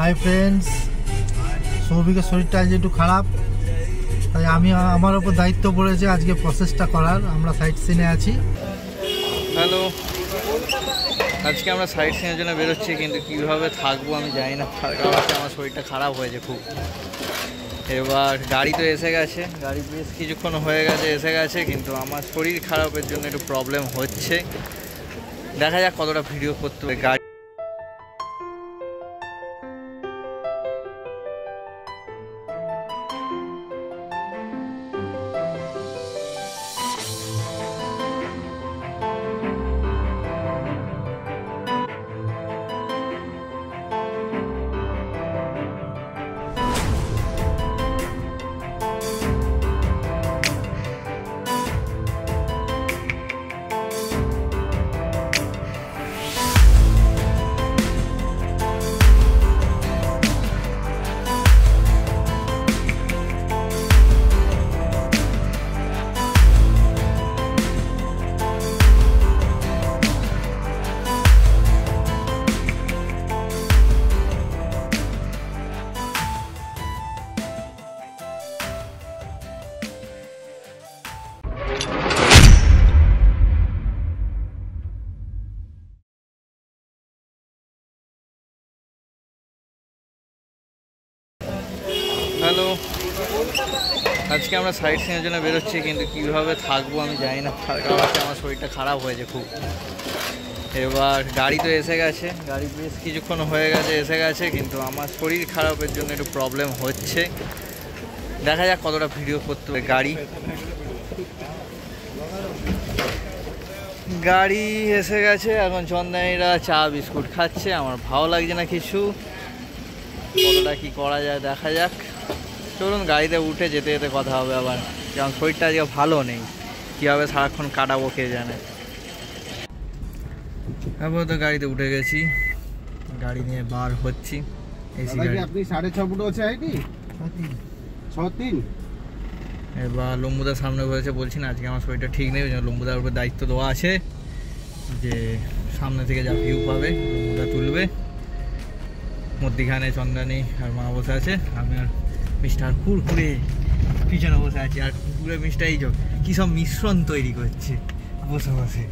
Hi friends, সৌভিকের শরীরটা আজ একটু খারাপ, তাই আমার উপর দায়িত্ব পড়েছে আজকে প্রসেসটা করার। আমরা সাইট সিনে আছি। হ্যালো, আজকে আমরা সাইট সিনের জন্য বেরোচ্ছি, কিন্তু কীভাবে থাকবো আমি জানি না। তার কারণ আমার শরীরটা খারাপ হয়েছে খুব। এবার গাড়ি তো এসে গেছে, গাড়ি বেশ কিছুক্ষণ হয়ে গেছে এসে গেছে, কিন্তু আমার শরীর খারাপের জন্য একটু প্রবলেম হচ্ছে। দেখা যাক কতটা ভিডিও করতে হবে। গাড়ি হ্যালো, আজকে আমরা সাইট সিনের জন্য বেরোচ্ছি, কিন্তু কীভাবে থাকবো আমি জানি না। তার কারণ আমার শরীরটা খারাপ হয়েছে খুব। এবার গাড়ি তো এসে গেছে, গাড়ি বেশ কিছুক্ষণ হয়ে গেছে এসে গেছে, কিন্তু আমার শরীর খারাপের জন্য একটু প্রবলেম হচ্ছে। দেখা যাক কতটা ভিডিও করতে হবে। গাড়ি এসে গেছে, এখন চন্দানীরা চা বিস্কুট খাচ্ছে। আমার ভালো লাগছে না কিছু। কতটা কী করা যায় দেখা যাক। চলুন গাড়িতে উঠে যেতে যেতে কথা হবে আবার, কারণ শরীরটা আজকে ভালো নেই। কীভাবে সারাক্ষণ কাটাবো কে জানে। আপাতত গাড়িতে উঠে গেছি, গাড়ি নিয়ে বার হচ্ছি। এসি গাড়ি। আপনি 6.5 ফুট আছে নাকি? 6.3। এবার লম্বুদার সামনে বলেছে, বলছি না আজকে আমার শরীরটা ঠিক নেই, লম্বুদার উপর দায়িত্ব দেওয়া আছে যে সামনে থেকে যা ভিউ পাবে লম্বুদা তুলবে। মধ্যিখানে চন্দানী আর মা বসে আছে, আমি আর মিস্টার কুরকুরে পিছনে বসে আছি। আর কুরকুরে মিস্টার এই কী সব মিশ্রণ তৈরি করছে বসে বসে।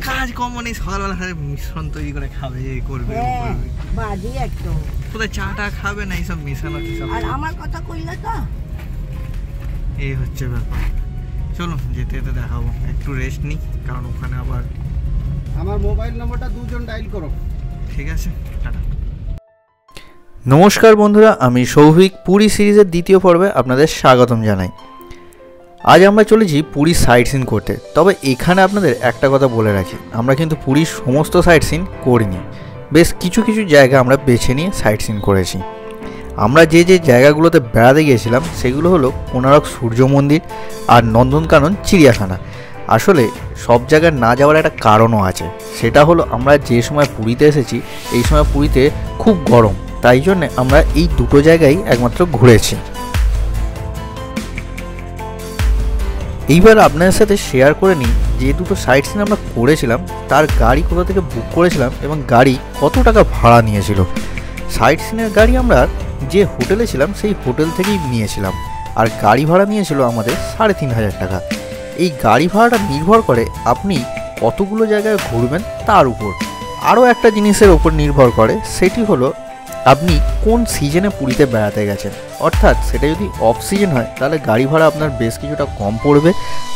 কাজ কম নেই, সকালবেলা মিশ্রণ তৈরি করে খাবে, এই করবে বাজি একদম। কোথায় চাটা খাবে না, এইসব মেশানো কি সব। আর আমার কথা কইলা তো, এই হচ্ছে ব্যাপার। চলো যেতে যেতে দেখাবো। একটু রেস্ট নিই, কারণ ওখানে আবার আমার মোবাইল নম্বরটা দুজন ডায়াল করো। ঠিক আছে, টাটা। নমস্কার বন্ধুরা, আমি সৌভিক পুরী সিরিজের দ্বিতীয় পর্বে আপনাদের স্বাগতম জানাই। আজ আমরা চলেছি পুরী সাইট সিন করতে। তবে এখানে আপনাদের একটা কথা বলে রাখি, আমরা কিন্তু পুরীর সমস্ত সাইট সিন করিনি। বেশ কিছু কিছু জায়গা আমরা বেছে নিয়ে সাইট সিন করেছি। আমরা যে যে জায়গাগুলোতে বেড়াতে গিয়েছিলাম সেগুলো হলো কোণারক সূর্য মন্দির আর নন্দনকানন চিড়িয়াখানা। আসলে সব জায়গায় না যাওয়ার একটা কারণও আছে, সেটা হলো আমরা যে সময় পুরীতে এসেছি এই সময় পুরীতে খুব গরম, তাই জন্যে আমরা এই দুটো জায়গায় একমাত্র ঘুরেছি। এইবার আপনাদের সাথে শেয়ার করে নিই যে দুটো সাইট সিন আমরা করেছিলাম তার গাড়ি কোথা থেকে বুক করেছিলাম এবং গাড়ি কত টাকা ভাড়া নিয়েছিল। সাইট সিনের গাড়ি আমরা যে হোটেলে ছিলাম সেই হোটেল থেকেই নিয়েছিলাম, আর গাড়ি ভাড়া নিয়েছিল আমাদের 3,500 টাকা। এই গাড়ি ভাড়াটা নির্ভর করে আপনি কতগুলো জায়গায় ঘুরবেন তার উপর। আরও একটা জিনিসের ওপর নির্ভর করে, সেটি হলো আপনি কোন সিজনে পুরীতে বেড়াতে গেছেন। অর্থাৎ সেটা যদি অফ সিজন হয় তাহলে গাড়ি ভাড়া আপনার বেশ কিছুটা কম পড়বে,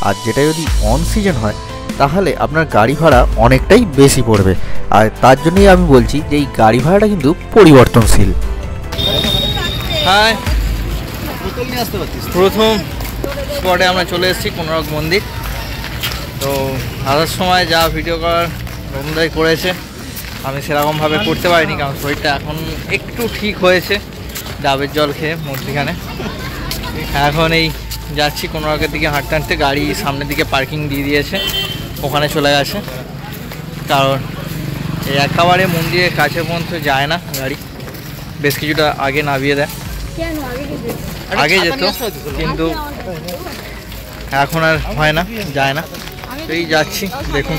আর যেটা যদি অন সিজন হয় তাহলে আপনার গাড়ি ভাড়া অনেকটাই বেশি পড়বে। আর তার জন্যই আমি বলছি যে এই গাড়ি ভাড়াটা কিন্তু পরিবর্তনশীল। হ্যাঁ, প্রথম স্পটে আমরা চলে এসেছি কোণারক মন্দির। তো আসার সময় যা ভিডিও করার রমদাই করেছে, আমি সেরকমভাবে করতে পারিনি, কারণ শরীরটা এখন একটু ঠিক হয়েছে ডাবের জল খেয়ে মধ্যিখানে। এখন এই যাচ্ছি কোণারকের দিকে হাঁটতে হাঁটতে। গাড়ি সামনের দিকে পার্কিং দিয়ে দিয়েছে, ওখানে চলে গেছে। কারণ এই একেবারে মন্দিরের কাছে পর্যন্ত যায় না গাড়ি, বেশ কিছুটা আগে নামিয়ে দেয়। আগে যেত, কিন্তু এখন আর হয় না, যায় না। এই যাচ্ছি, দেখুন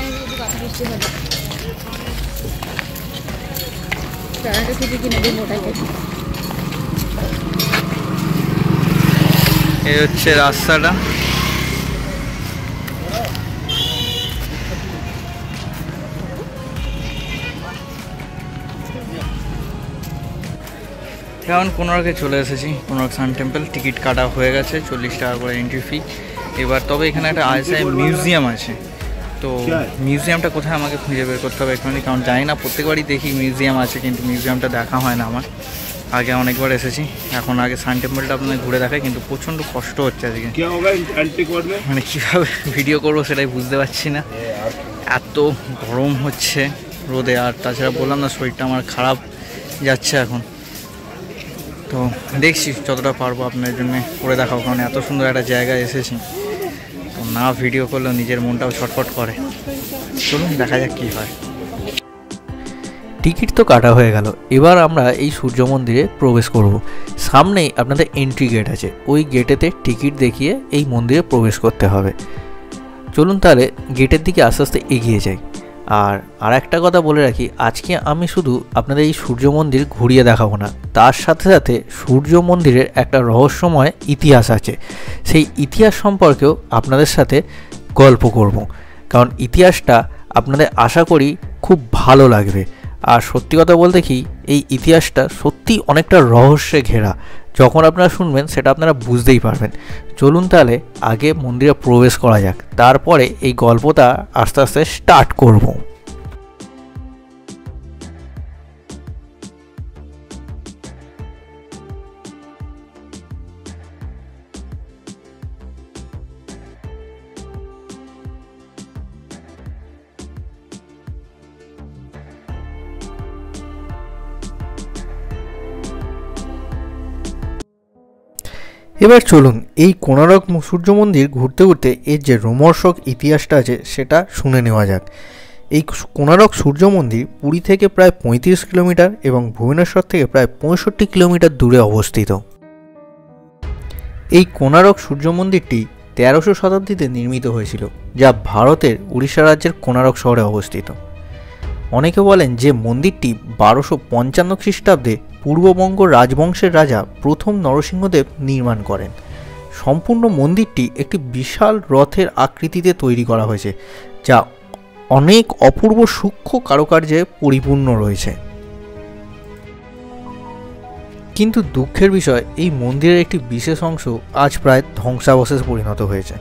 এই হচ্ছে রাস্তাটা। এখন কোনারকে চলে এসেছি, কোনারক সান টেম্পল। টিকিট কাটা হয়ে গেছে, 40 টাকা করে এন্ট্রি ফি। এবার তবে এখানে একটা আইএসআই মিউজিয়াম আছে, তো মিউজিয়ামটা কোথায় আমাকে খুঁজে বের করতে হবে এখানে, কারণ জানি না। প্রত্যেকবারই দেখি মিউজিয়াম আছে, কিন্তু মিউজিয়ামটা দেখা হয় না আমার। আগে অনেকবার এসেছি, এখন আগে সান টেম্পলটা আপনাদের ঘুরে দেখায়, কিন্তু প্রচণ্ড কষ্ট হচ্ছে আজকে। মানে কীভাবে ভিডিও করবো সেটাই বুঝতে পারছি না, এত গরম হচ্ছে রোদে। আর তাছাড়া বললাম না, শরীরটা আমার খারাপ যাচ্ছে এখন। তো দেখছি যতটা পারবো আপনাদের জন্য করে দেখাও, কারণ এত সুন্দর একটা জায়গায় এসেছি, তো না ভিডিও করলেও নিজের মনটাও ছটফট করে। চলুন দেখা যাক কী হয়। টিকিট তো কাটা হয়ে গেল, এবার আমরা এই সূর্য মন্দিরে প্রবেশ করব। সামনেই আপনাদের এন্ট্রি গেট আছে, ওই গেটেতে টিকিট দেখিয়ে এই মন্দিরে প্রবেশ করতে হবে। চলুন তাহলে গেটের দিকে আস্তে আস্তে এগিয়ে যাই। আর একটা কথা বলে রাখি, আজকে আমি শুধু আপনাদের এই সূর্য মন্দির ঘুরিয়ে দেখাবো না, তার সাথে সাথে সূর্য মন্দিরের একটা রহস্যময় ইতিহাস আছে, সেই ইতিহাস সম্পর্কেও আপনাদের সাথে গল্প করব। কারণ ইতিহাসটা আপনাদের আশা করি খুব ভালো লাগবে। আর সত্যি কথা বলতে কি, এই ইতিহাসটা সত্যি অনেকটা রহস্যে ঘেরা। যখন আপনারা শুনবেন সেটা আপনারা বুঝতেই পারবেন। চলুন তাহলে আগে মন্দিরে প্রবেশ করা যাক, তারপরে এই গল্পটা আস্তে আস্তে স্টার্ট করব। এবার চলুন এই কোনারক সূর্য মন্দির ঘুরতে ঘুরতে এর যে রোমহর্ষক ইতিহাসটা আছে সেটা শুনে নেওয়া যাক। এই কোনারক সূর্য মন্দির পুরী থেকে প্রায় 35 কিলোমিটার এবং ভুবনেশ্বর থেকে প্রায় 65 কিলোমিটার দূরে অবস্থিত। এই কোনারক সূর্য মন্দিরটি 13শো শতাব্দীতে নির্মিত হয়েছিল, যা ভারতের উড়িষ্যা রাজ্যের কোনারক শহরে অবস্থিত। অনেকে বলেন যে মন্দিরটি 1255 খ্রিস্টাব্দে পূর্ববঙ্গ রাজবংশের রাজা প্রথম নরসিংহদেব নির্মাণ করেন। সম্পূর্ণ মন্দিরটি একটি বিশাল রথের আকৃতিতে তৈরি করা হয়েছে, যা অনেক অপূর্ব সূক্ষ্ম কারুকার্যে পরিপূর্ণ রয়েছে। কিন্তু দুঃখের বিষয়, এই মন্দিরের একটি বিশেষ অংশ আজ প্রায় ধ্বংসাবশেষে পরিণত হয়েছে।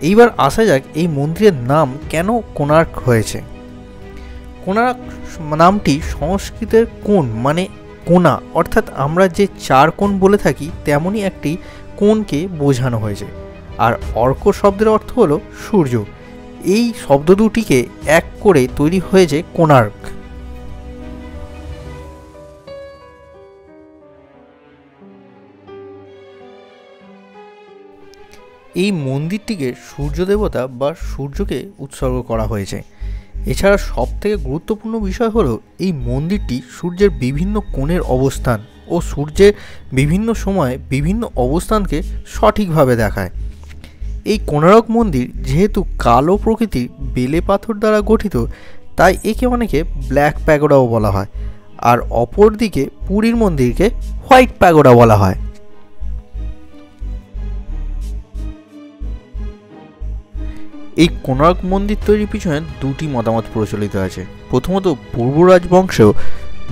এইবার আসা যাক এই মন্দিরের নাম কেন কোণার্ক হয়েছে। কোণার্ক নামটি সংস্কৃতের কোণ মানে কোণা, অর্থাৎ আমরা যে চার কোণ বলে থাকি তেমনই একটি কোণকে বোঝানো হয়েছে। আর অর্ক শব্দের অর্থ হলো সূর্য। এই শব্দ দুটিকে এক করে তৈরি হয়েছে কোণার্ক। এই মন্দিরটিকে সূর্য দেবতা বা সূর্যকে উৎসর্গ করা হয়েছে। এছাড়া সবথেকে গুরুত্বপূর্ণ বিষয় হলো এই মন্দিরটি সূর্যের বিভিন্ন কোণের অবস্থান ও সূর্যের বিভিন্ন সময়ে বিভিন্ন অবস্থানকে সঠিকভাবে দেখায়। এই কোণার্ক মন্দির যেহেতু কালো প্রকৃতির বেলে পাথর দ্বারা গঠিত, তাই একে অনেকে ব্ল্যাক প্যাগোডাও বলা হয়, আর অপরদিকে পুরীর মন্দিরকে হোয়াইট প্যাগোডা বলা হয়। এই কোণার্ক মন্দির তৈরির পিছনে দুটি মতামত প্রচলিত আছে। প্রথমত, পূর্ব রাজবংশেও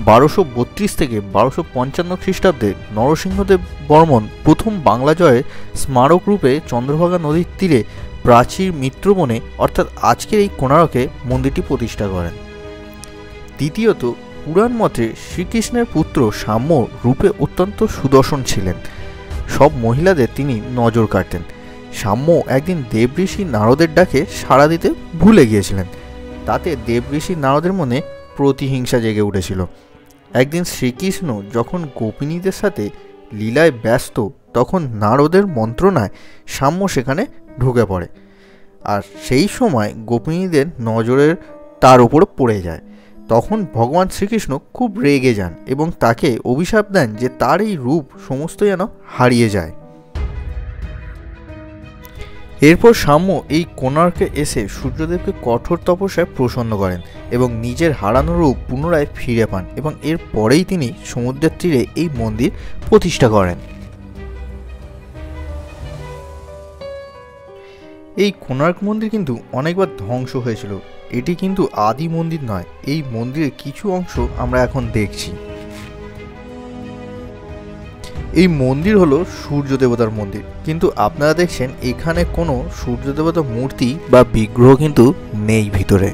1232 থেকে 1255 খ্রিস্টাব্দে নরসিংহদেব বর্মন প্রথম বাংলা জয়ের স্মারক রূপে চন্দ্রভাগা নদীর তীরে প্রাচীর মিত্রবনে অর্থাৎ আজকের এই কোণার্কে মন্দিরটি প্রতিষ্ঠা করেন। দ্বিতীয়ত, পুরাণ মতে শ্রীকৃষ্ণের পুত্র সাম্য রূপে অত্যন্ত সুদর্শন ছিলেন। সব মহিলাদের তিনি নজর কাটতেন। সাম্য একদিন দেবঋষি নারদের ডাকে সাড়া দিতে ভুলে গিয়েছিলেন। তাতে দেবঋষি নারদের মনে প্রতিহিংসা জেগে উঠেছিল। একদিন শ্রীকৃষ্ণ যখন গোপিনীদের সাথে লীলায় ব্যস্ত, তখন নারদের মন্ত্রণায় সাম্য সেখানে ঢুকে পড়ে, আর সেই সময় গোপিনীদের নজরের তার উপর পড়ে যায়। তখন ভগবান শ্রীকৃষ্ণ খুব রেগে যান এবং তাকে অভিশাপ দেন যে তার এই রূপ সমস্ত যেন হারিয়ে যায়। এরপর সাম্য এই কোণার্কে এসে সূর্যদেবকে কঠোর তপস্যায় প্রসন্ন করেন এবং নিজের হারানো রূপ পুনরায় ফিরে পান এবং এর পরেই তিনি সমুদ্রের তীরে এই মন্দির প্রতিষ্ঠা করেন। এই কোণার্ক মন্দির কিন্তু অনেকবার ধ্বংস হয়েছিল। এটি কিন্তু আদি মন্দির নয়, এই মন্দিরের কিছু অংশ আমরা এখন দেখছি। এই মন্দির হলো সূর্য দেবতার মন্দির, কিন্তু আপনারা দেখছেন এখানে কোনো সূর্য দেবতার মূর্তি বা বিগ্রহ কিন্তু নেই ভিতরে।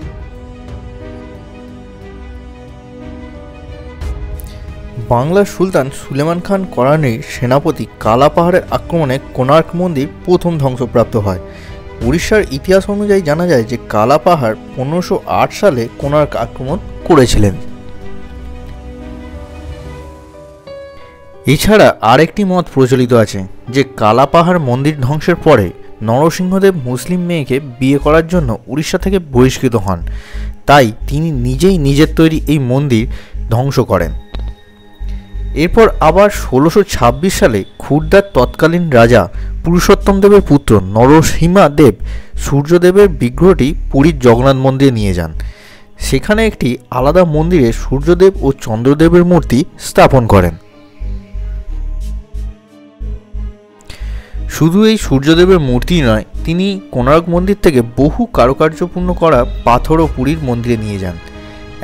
বাংলার সুলতান সুলেমান খান করানির সেনাপতি কালা পাহাড়ের আক্রমণে কোণার্ক মন্দির প্রথম ধ্বংসপ্রাপ্ত হয়। উড়িষ্যার ইতিহাস অনুযায়ী জানা যায় যে কালা পাহাড় 1508 সালে কোণার্ক আক্রমণ করেছিলেন। এছাড়া আরেকটি মত প্রচলিত আছে যে কালা পাহাড় মন্দির ধ্বংসের পরে নরসিংহদেব মুসলিম মেয়েকে বিয়ে করার জন্য উড়িষ্যা থেকে বহিষ্কৃত হন, তাই তিনি নিজেই নিজের তৈরি এই মন্দির ধ্বংস করেন। এরপর আবার 1626 সালে খুরদার তৎকালীন রাজা পুরুষোত্তম দেবের পুত্র নরসিমা দেব সূর্যদেবের বিগ্রহটি পুরীর জগন্নাথ মন্দিরে নিয়ে যান। সেখানে একটি আলাদা মন্দিরে সূর্যদেব ও চন্দ্রদেবের মূর্তি স্থাপন করেন। শুধু এই সূর্যদেবের মূর্তি নয়, তিনি কোণার্ক মন্দির থেকে বহু কারুকার্যপূর্ণ করা পাথরও পুরীর মন্দিরে নিয়ে যান।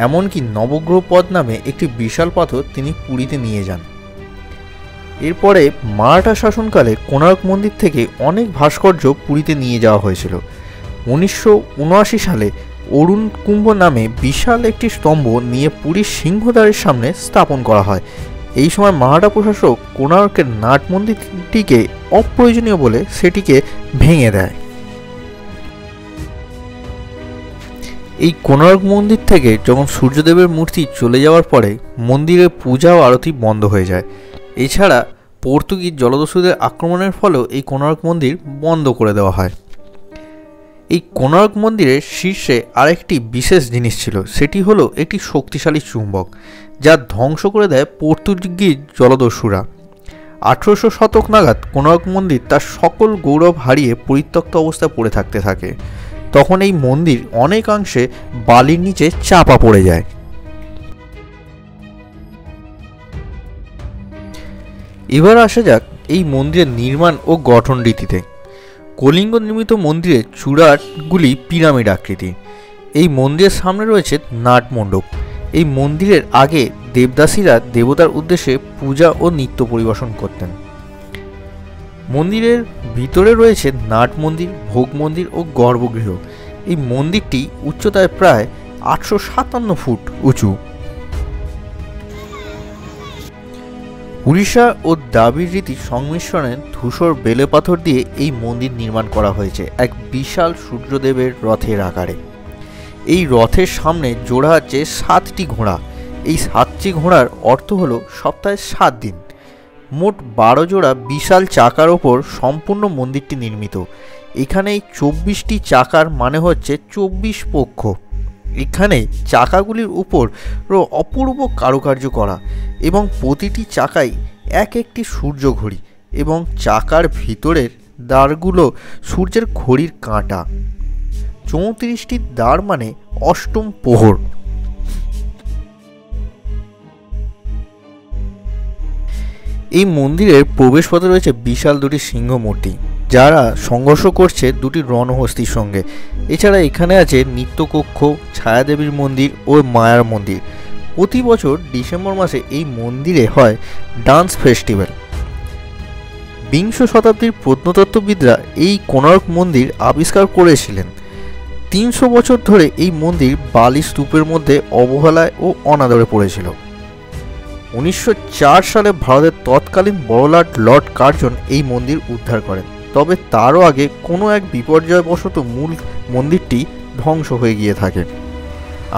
এমনকি নবগ্রহ পদ নামে একটি বিশাল পাথর তিনি পুরীতে নিয়ে যান। এরপরে মারাঠা শাসনকালে কোণার্ক মন্দির থেকে অনেক ভাস্কর্য পুরীতে নিয়ে যাওয়া হয়েছিল। 1979 সালে অরুণ কুম্ভ নামে বিশাল একটি স্তম্ভ নিয়ে পুরীর সিংহদ্বারের সামনে স্থাপন করা হয়। এই সময় মারাঠা প্রশাসক কোণার্কের নাট মন্দিরটিকে অপ্রয়োজনীয় বলে সেটিকে ভেঙে দেয়। এই কোণার্ক মন্দির থেকে যখন সূর্যদেবের মূর্তি চলে যাওয়ার পরে মন্দিরের পূজা ও আরতি বন্ধ হয়ে যায়। এছাড়া পর্তুগিজ জলদস্যুদের আক্রমণের ফলেও এই কোণার্ক মন্দির বন্ধ করে দেওয়া হয়। এই কোণার্ক মন্দিরের শীর্ষে আরেকটি বিশেষ জিনিস ছিল, সেটি হলো একটি শক্তিশালী চুম্বক, যা ধ্বংস করে দেয় পর্তুগিজ জলদস্যুরা। 1800 শতক নাগাদ কোণার্ক মন্দির তার সকল গৌরব হারিয়ে পরিত্যক্ত অবস্থায় পড়ে থাকতে থাকে। তখন এই মন্দির অনেকাংশে বালির নিচে চাপা পড়ে যায়। এবার আসা যাক এই মন্দিরের নির্মাণ ও গঠন রীতিতে। কলিঙ্গ নির্মিত মন্দিরের চূড়াগুলি পিরামিড আকৃতি। এই মন্দিরের সামনে রয়েছে নাট মণ্ডপ। এই মন্দিরের আগে দেবদাসীরা দেবতার উদ্দেশ্যে পূজা ও নৃত্য পরিবেশন করতেন। মন্দিরের ভিতরে রয়েছে নাট মন্দির, ভোগ মন্দির ও গর্ভগৃহ। এই মন্দিরটি উচ্চতায় প্রায় 857 ফুট উঁচু। উড়িষ্যা ও দ্রাবিড় রীতির সংমিশ্রণে ধূসর বেলে পাথর দিয়ে এই মন্দির নির্মাণ করা হয়েছে এক বিশাল সূর্যদেবের রথের আকারে। এই রথের সামনে জোড়া আছে 7টি ঘোড়া। এই 7টি ঘোড়ার অর্থ হলো সপ্তাহে 7 দিন। মোট 12 জোড়া বিশাল চাকার ওপর সম্পূর্ণ মন্দিরটি নির্মিত। এখানে 24টি চাকার মানে হচ্ছে 24 পক্ষ। এখানে চাকাগুলির উপর অপূর্ব কারুকার্য করা এবং প্রতিটি চাকায় এক একটি সূর্য ঘড়ি এবং চাকার ভিতরের দ্বারগুলো সূর্যের ঘড়ির কাঁটা। 34টি দ্বার মানে অষ্টম প্রহর। এই মন্দিরের প্রবেশপথে রয়েছে বিশাল দুটি সিংহ মূর্তি, যারা সংঘর্ষ করছে দুটি রণহস্তির সঙ্গে। এছাড়া এখানে আছে নিত্যকক্ষ, ছায়াদেবীর মন্দির ও মায়ার মন্দির। প্রতি বছর ডিসেম্বর মাসে এই মন্দিরে হয় ডান্স ফেস্টিভ্যাল। বিংশ শতাব্দীর প্রত্নতত্ত্ববিদরা এই কোণার্ক মন্দির আবিষ্কার করেছিলেন। 300 বছর ধরে এই মন্দির বালি স্তূপের মধ্যে অবহেলায় ও অনাদরে পড়েছিল। 1904 সালে ভারতের তৎকালীন বড়লাট লর্ড কার্জন এই মন্দির উদ্ধার করেন। তবে তারও আগে কোনো এক বিপর্যয়বশত মূল মন্দিরটি ধ্বংস হয়ে গিয়ে থাকে।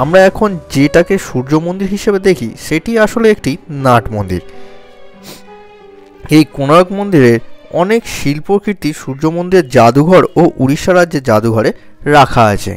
আমরা এখন যেটাকে সূর্য মন্দির হিসেবে দেখি সেটি আসলে একটি নাট মন্দির। এই কোণার্ক মন্দিরে অনেক শিল্পকীর্তি সূর্য মন্দিরের জাদুঘর ও উড়িষ্যা রাজ্যের জাদুঘরে রাখা আছে।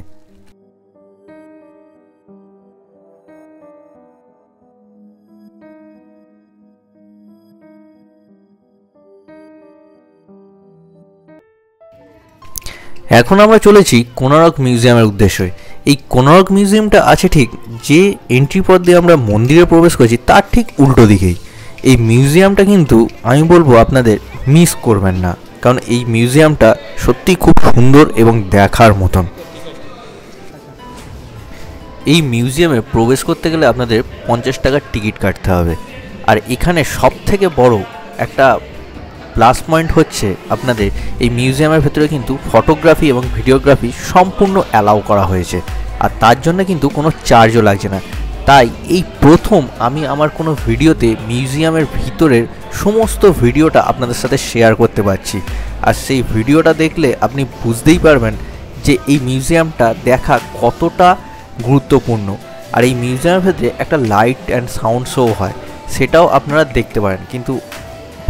এখন আমরা চলেছি কোনারক মিউজিয়ামের উদ্দেশ্যে। এই কোনারক মিউজিয়ামটা আছে ঠিক যে এন্ট্রি পথ দিয়ে আমরা মন্দিরে প্রবেশ করেছি তার ঠিক উল্টো দিকেই। এই মিউজিয়ামটা কিন্তু আমি বলবো আপনাদের মিস করবেন না, কারণ এই মিউজিয়ামটা সত্যি খুব সুন্দর এবং দেখার মতন। এই মিউজিয়ামে প্রবেশ করতে গেলে আপনাদের 50 টাকার টিকিট কাটতে হবে। আর এখানে সব থেকে বড় একটা প্লাস পয়েন্ট হচ্ছে আপনাদের এই মিউজিয়ামের ভেতরে কিন্তু ফটোগ্রাফি এবং ভিডিওগ্রাফি সম্পূর্ণ অ্যালাউ করা হয়েছে, আর তার জন্য কিন্তু কোনো চার্জও লাগছে না। তাই এই প্রথম আমি আমার কোনো ভিডিওতে মিউজিয়ামের ভিতরের সমস্ত ভিডিওটা আপনাদের সাথে শেয়ার করতে পারছি। আর সেই ভিডিওটা দেখলে আপনি বুঝতেই পারবেন যে এই মিউজিয়ামটা দেখা কতটা গুরুত্বপূর্ণ। আর এই মিউজিয়ামের ভেতরে একটা লাইট অ্যান্ড সাউন্ড শো হয়, সেটাও আপনারা দেখতে পারেন, কিন্তু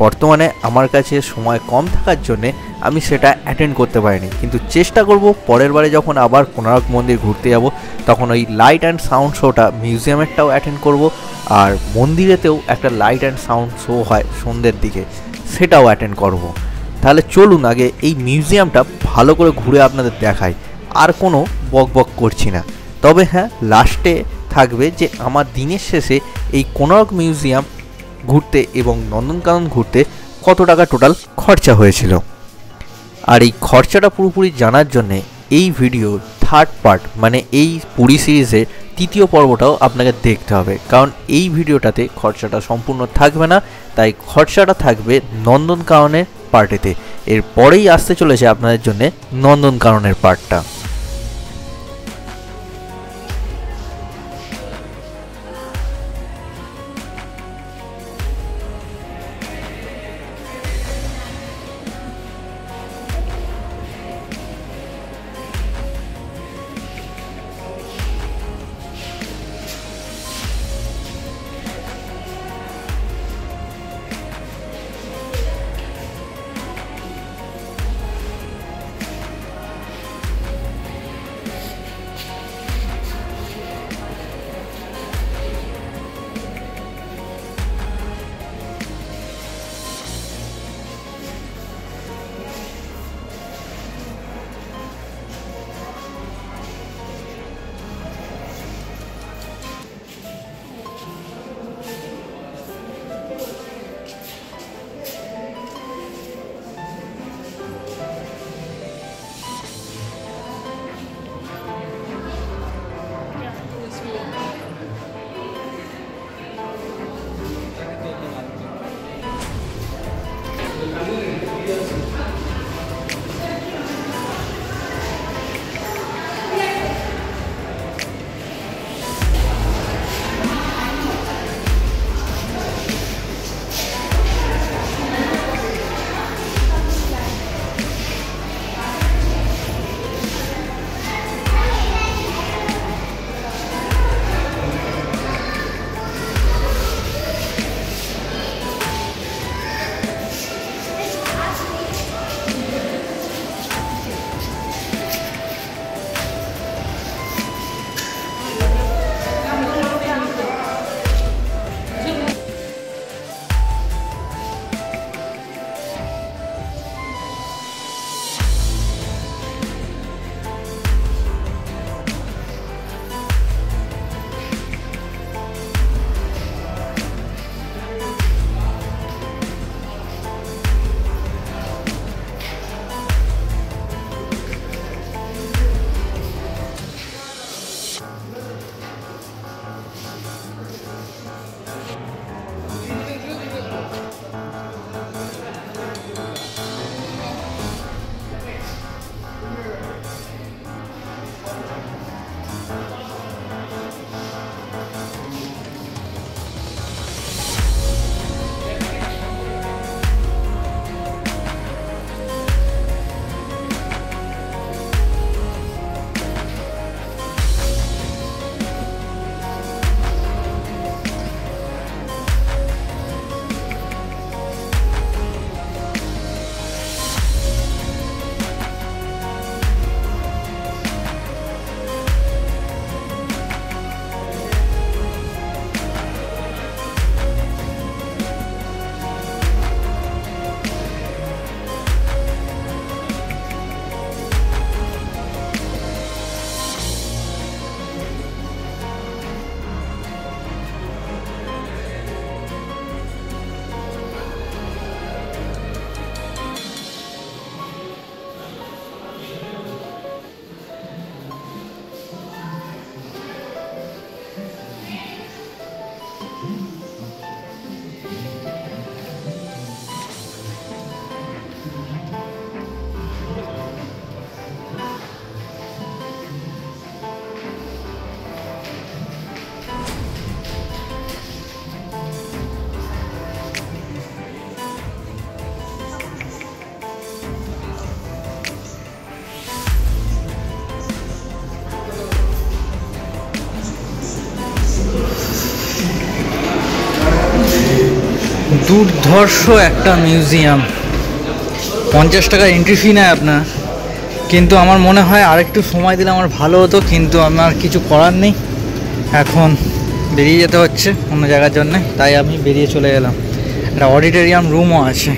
বর্তমানে আমার কাছে সময় কম থাকার জন্যে আমি সেটা অ্যাটেন্ড করতে পারিনি। কিন্তু চেষ্টা করব পরের বারে যখন আবার কোনারক মন্দির ঘুরতে যাব তখন ওই লাইট অ্যান্ড সাউন্ড শোটা মিউজিয়ামেরটাও অ্যাটেন্ড করব, আর মন্দিরেতেও একটা লাইট অ্যান্ড সাউন্ড শো হয় সন্ধ্যের দিকে, সেটাও অ্যাটেন্ড করব। তাহলে চলুন আগে এই মিউজিয়ামটা ভালো করে ঘুরে আপনাদের দেখাই। আর কোনো বক বক করছি না, তবে হ্যাঁ লাস্টে থাকবে যে আমার দিনের শেষে এই কোনারক মিউজিয়াম ঘুরতে এবং নন্দনকানন ঘুরতে কত টাকা টোটাল খরচা হয়েছিল। আর এই খরচাটা পুরোপুরি জানার জন্যে এই ভিডিওর থার্ড পার্ট মানে এই পুরী সিরিজের তৃতীয় পর্বটাও আপনাকে দেখতে হবে, কারণ এই ভিডিওটাতে খরচাটা সম্পূর্ণ থাকবে না, তাই খরচাটা থাকবে নন্দনকাননের পার্টেতে। এরপরেই আসতে চলেছে আপনাদের জন্যে নন্দনকাননের পার্টটা। দুর্ধর্ষ একটা মিউজিয়াম। 50 টাকা এন্ট্রি ফি নেয় আপনার, কিন্তু আমার মনে হয় আরেকটু সময় দিলে আমার ভালো হতো, কিন্তু আমার কিছু করার নেই, এখন বেরিয়ে যেতে হচ্ছে অন্য জায়গার জন্যে, তাই আমি বেরিয়ে চলে এলাম। একটা অডিটোরিয়াম রুমও আছে।